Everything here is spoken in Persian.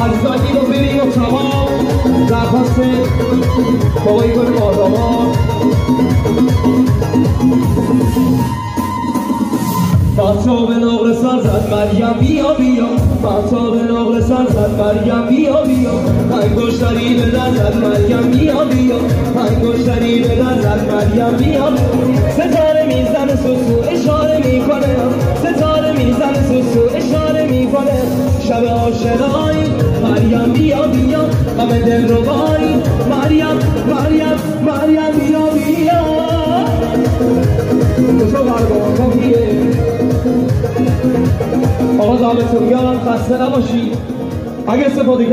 عزیزانی رو بریم و تمام درخواست بابایی کنیم آدامان مهتاب نقل سر زد مریم بیا بیا مهتاب نقل سر زد مریم بیا بیا انگشتری به در زد مریم بیا بیا انگشتری به در زد مریم بیا ستاره میزنه سوسو اشاره میکنه ستاره میزنه سوسو اشاره میکنه شب آشنایی مریم بیا بیا غم دل رو باری مریم مریم مریم بیا بیا کجا برگاه کافیه آقا دامتون گرم خسته نباشید اگه استفاده کرد